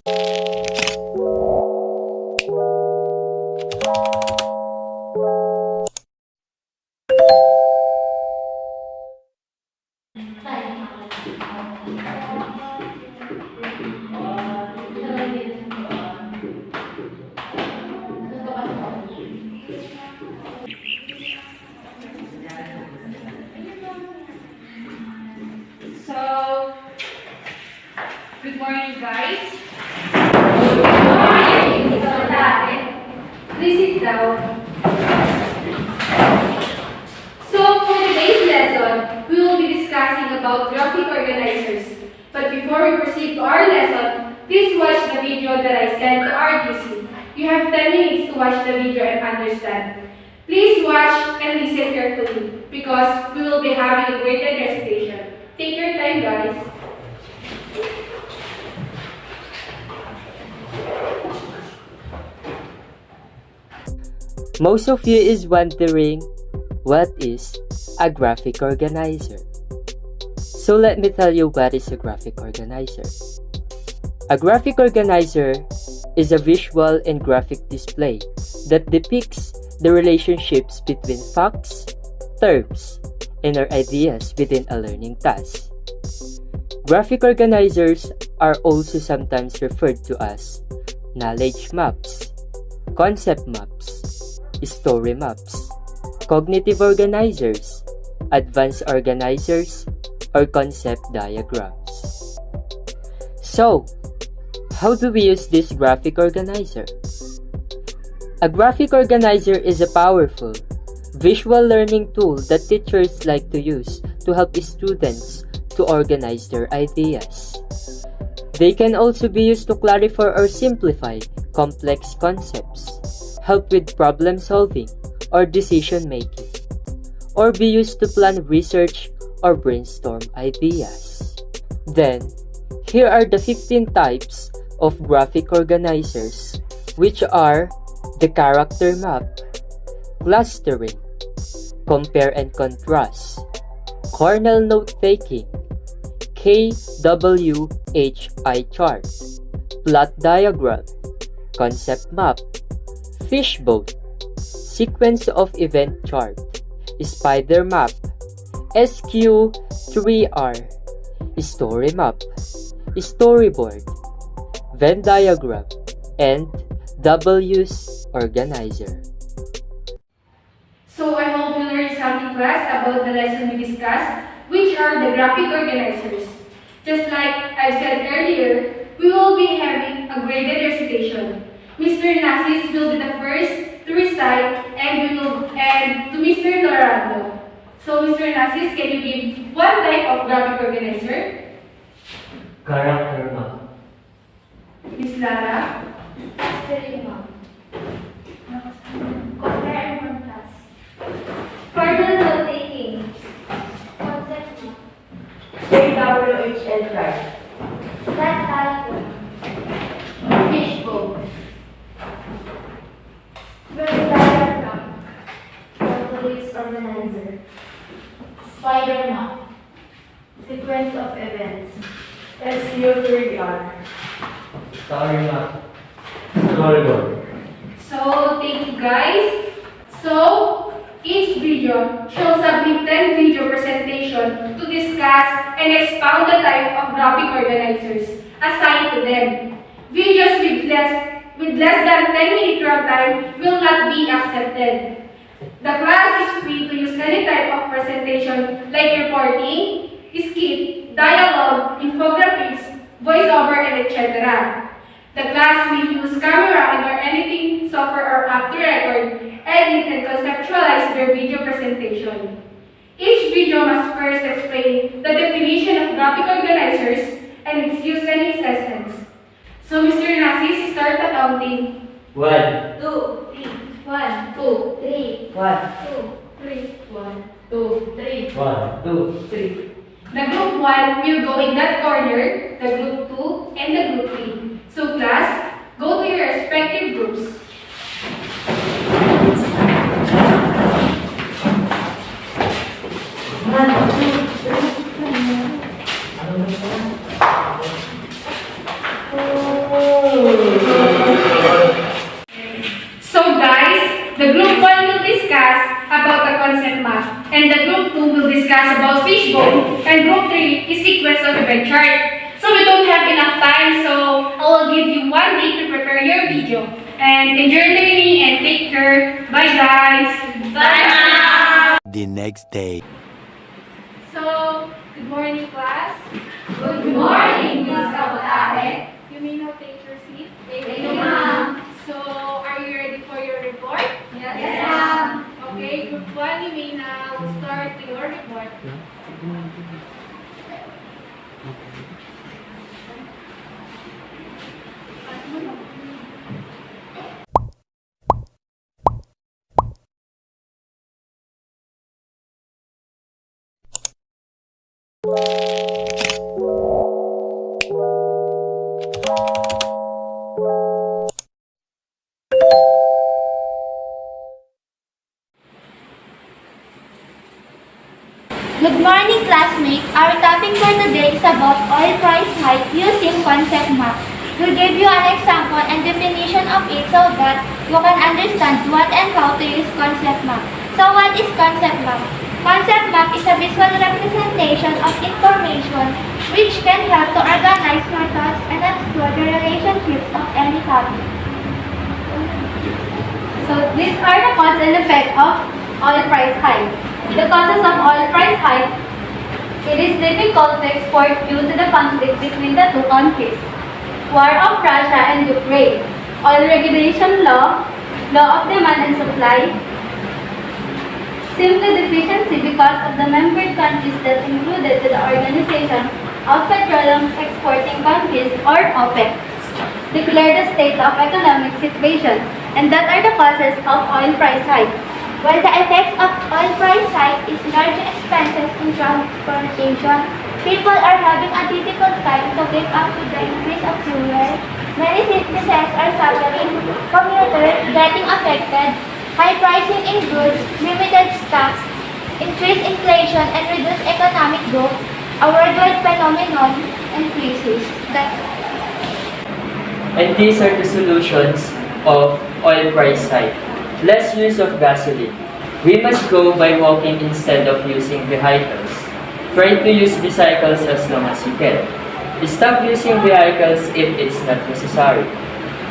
So, good morning, guys. Please sit down. So, for today's lesson, we will be discussing about graphic organizers. But before we proceed to our lesson, please watch the video that I sent to RGC. You have 10 minutes to watch the video and understand. Please watch and listen carefully because we will be having a graded recitation. Take your time, guys. Most of you is wondering, what is a graphic organizer? So let me tell you what is a graphic organizer. A graphic organizer is a visual and graphic display that depicts the relationships between facts, terms, and our ideas within a learning task. Graphic organizers are also sometimes referred to as knowledge maps, concept maps, story maps, cognitive organizers, advanced organizers, or concept diagrams. So, how do we use this graphic organizer? A graphic organizer is a powerful visual learning tool that teachers like to use to help students to organize their ideas. They can also be used to clarify or simplify complex concepts, help with problem solving or decision making, or be used to plan research or brainstorm ideas. Then, here are the 15 types of graphic organizers, which are the character map, clustering, compare and contrast, kernel note-taking, KWHI chart, plot diagram, concept map, fishbone, sequence of event chart, spider map, SQ3R, story map, storyboard, Venn diagram, and W's organizer. So, I hope you learned something, class, about the lesson we discussed, which are the graphic organizers. Just like I said earlier, we will be having a graded recitation. Mr. Nasis will be the first to recite and to Mr. Lorando. So, Mr. Nasis, can you give one type of graphic organizer? Character map. Miss Lara? Story map. Compare and contrast. Kernel note-taking. Concept map. KWHL chart. Plot diagram. Fishbone. Venn diagram. W's organizer. Spider map. Sequence of events. SQ3R. Story map. Storyboard. So, thank you, guys. So, each video shall submit 10 video presentation to discuss and expound the type of graphic organizers assigned to them. Videos with less than 10-minute runtime will not be accepted. The class is free to use any type of presentation like reporting, skit, dialogue, infographics, voiceover, and etc. The class will use camera and or anything software or app to record, edit, and conceptualize their video presentation. Each video must first explain the definition of graphic organizers and its use and its essence. So, Mr. Nasis, start the counting. 1, 2, 3. 1, 2, 3. 1, 2, 3. 1, 2, 3. 1, 2, 3. The group 1 will go in that corner, the group 2, and the group 3. So, class, go to your respective groups. Oh. spread chart. So we don't have enough time, so I will give you 1 day to prepare your video. And enjoy learning and take care. Bye guys! Bye! The next day. So, good morning class. Good morning, Miss Kabutahe. You may now take your seat. Thank you, ma'am. So, are you ready for your report? Yes, ma'am. Okay, group 1, you may now start your report. Good morning, classmates. Our topic for today is about oil price hike using concept map. We'll give you an example and definition of it so that you can understand what and how to use concept map. So what is concept map? Concept map is a visual representation of information which can help to organize your thoughts and explore the relationships of any topic. So, these are the cause and effect of oil price hike. The causes of oil price hike: it is difficult to export due to the conflict between the two countries, war of Russia and Ukraine, oil regulation law, law of demand and supply, simply deficiency because of the member countries that included to the Organization of Petroleum Exporting Countries or OPEC, declare the state of economic situation, and that are the causes of oil price hike. While the effects of oil price hike is large expenses in transportation, people are having a difficult time to keep up with the increase of fuel. Many citizens are suffering, commuters getting affected, high pricing in goods, limited stocks, increased inflation and reduced economic growth, a worldwide phenomenon, and crisis. And these are the solutions of oil price hike. Less use of gasoline. We must go by walking instead of using vehicles. Try to use bicycles as long as you can. Stop using vehicles if it's not necessary.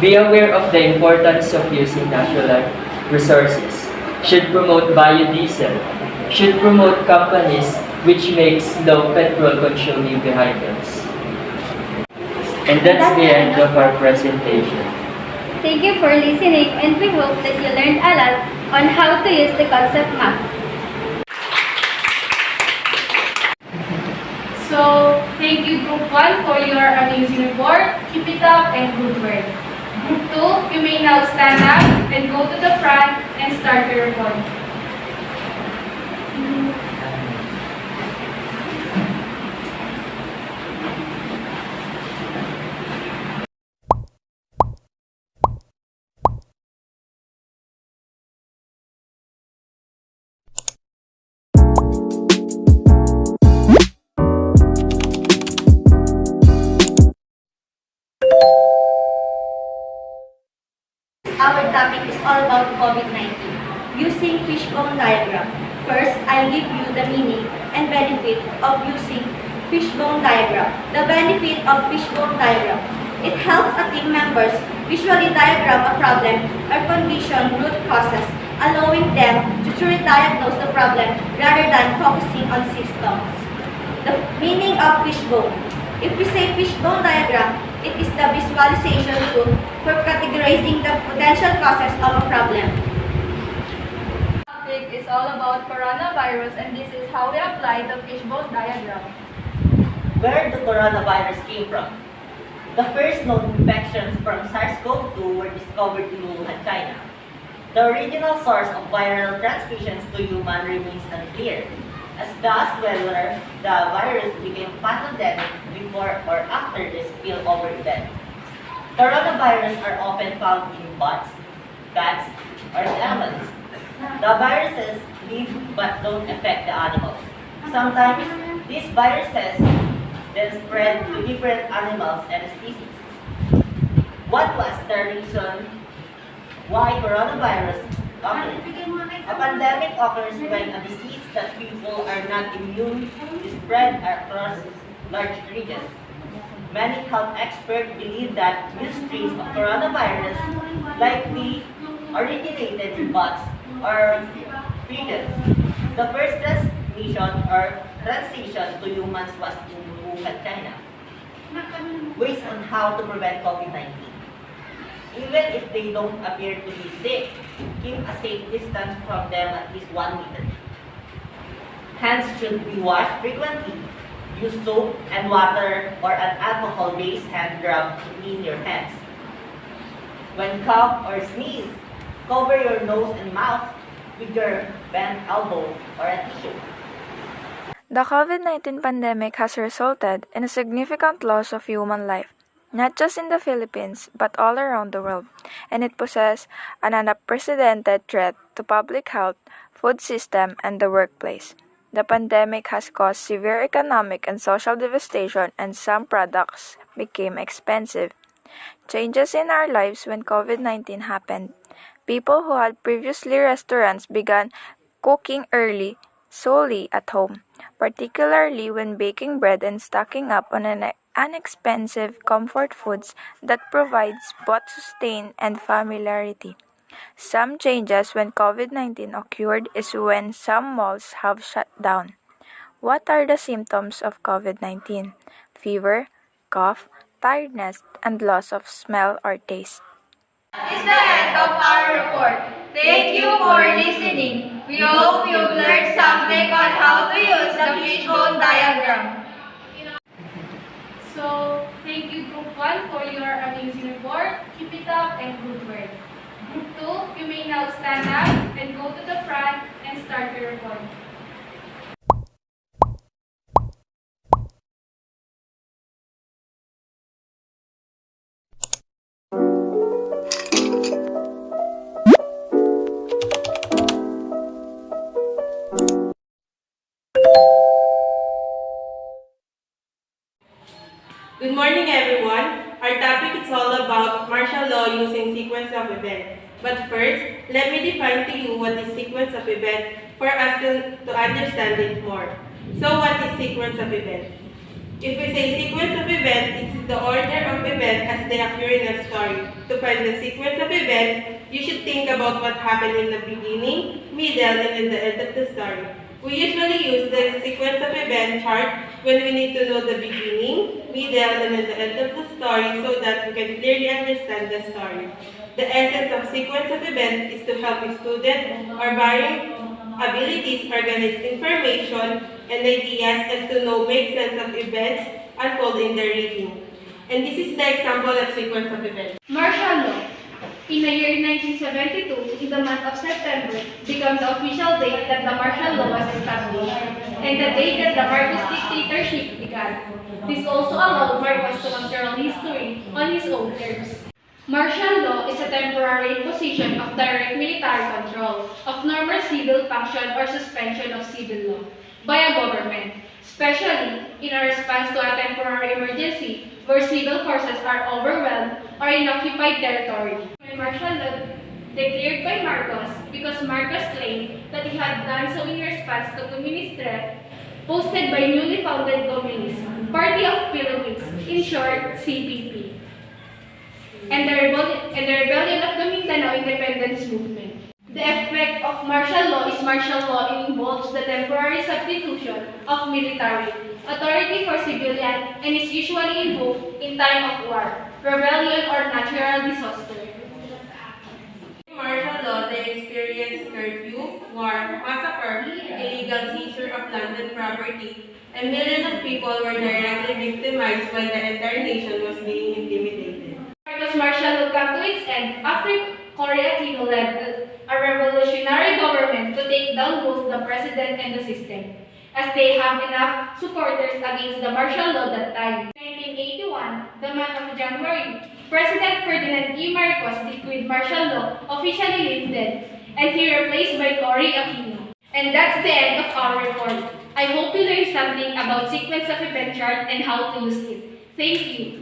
Be aware of the importance of using natural resources. Should promote biodiesel. Should promote companies which makes low petrol consuming vehicles. And that's the end of our presentation. Thank you for listening, and we hope that you learned a lot on how to use the concept map. So, thank you Group 1 for your amazing report. Keep it up and good work. Group 2, you may now stand up and go to the front and start your report. Our topic is all about COVID-19, using Fishbone diagram. First, I'll give you the meaning and benefit of using Fishbone diagram. The benefit of Fishbone diagram: it helps a team members visually diagram a problem or condition root causes, allowing them to truly diagnose the problem rather than focusing on symptoms. The meaning of Fishbone: if we say Fishbone diagram, it is the visualization tool for categorizing the potential causes of a problem. Topic is all about coronavirus, and this is how we apply the fishbone diagram. Where the coronavirus came from? The first known infections from SARS-CoV-2 were discovered in Wuhan, China. The original source of viral transmissions to human remains unclear, as thus whether the virus became pathogenic before or after the spillover event. Coronavirus are often found in bats, cats, or elephants. The viruses live but don't affect the animals. Sometimes these viruses then spread to different animals and species. What was the reason why coronavirus occurred? A pandemic occurs when a disease that people are not immune to spread across large regions. Many health experts believe that new strains of coronavirus likely originated in bats or pigeons. The first transmission or transition to humans was in Wuhan, China. Ways on how to prevent COVID-19. Even if they don't appear to be sick, keep a safe distance from them at least 1 meter. Hands should be washed frequently. Use soap and water or an alcohol-based hand rub to clean your hands. When cough or sneeze, cover your nose and mouth with your bent elbow or a tissue. The COVID-19 pandemic has resulted in a significant loss of human life, not just in the Philippines, but all around the world, and it poses an unprecedented threat to public health, food system, and the workplace. The pandemic has caused severe economic and social devastation, and some products became expensive. Changes in our lives when COVID-19 happened. People who had previously restaurants began cooking early solely at home, particularly when baking bread and stocking up on inexpensive comfort foods that provides both sustain and familiarity. Some changes when COVID-19 occurred is when some malls have shut down. What are the symptoms of COVID-19? Fever, cough, tiredness, and loss of smell or taste. Is the end of our report. Thank you for listening. We hope you've learned something on how to use the fishbone diagram. So, thank you Group 1 for your amazing report. Keep it up and good work. Group 2, you may now stand up and go to the front and start your report. Good morning, everyone. Our topic is all about martial law using sequence of events. But first, let me define to you what is sequence of event for us to understand it more. So what is sequence of event? If we say sequence of event, it's the order of event as they occur in a story. To find the sequence of event, you should think about what happened in the beginning, middle, and in the end of the story. We usually use the sequence of event chart when we need to know the beginning, middle, and the end of the story so that we can clearly understand the story. The essence of sequence of event is to help a student or varying abilities organize information and ideas and to know make sense of events unfold in their reading. And this is the example of sequence of events. Martial law. In the year 1972, in the month of September, becomes the official date that the martial law was established, and the date that the Marcos dictatorship began. This also allowed Marcos to control history on his own terms. Martial law is a temporary imposition of direct military control of normal civil function or suspension of civil law by a government, especially in a response to a temporary emergency where civil forces are overwhelmed or in occupied territory. Martial law declared by Marcos because Marcos claimed that he had done so in response to communist threat posted by newly founded Communist Party of Philippines, in short, CPP, and the rebellion of the Mindanao Independence Movement. The effect of martial law is martial law involves the temporary substitution of military authority for civilian and is usually invoked in time of war, rebellion, or natural disaster. In martial law, they experienced curfew, war, massacre, illegal seizure of land and property, and millions of people were directly victimized while the entire nation was being intimidated. Marcos' martial law came to its end after Cory Aquino led a revolutionary government to take down both the president and the system, as they have enough supporters against the martial law that time. In 1981, the month of January, President Ferdinand E. Marcos decreed martial law officially lifted, and he replaced by Cory Aquino. And that's the end of our report. I hope you learned something about sequence of event chart and how to use it. Thank you.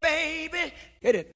Baby, hit it.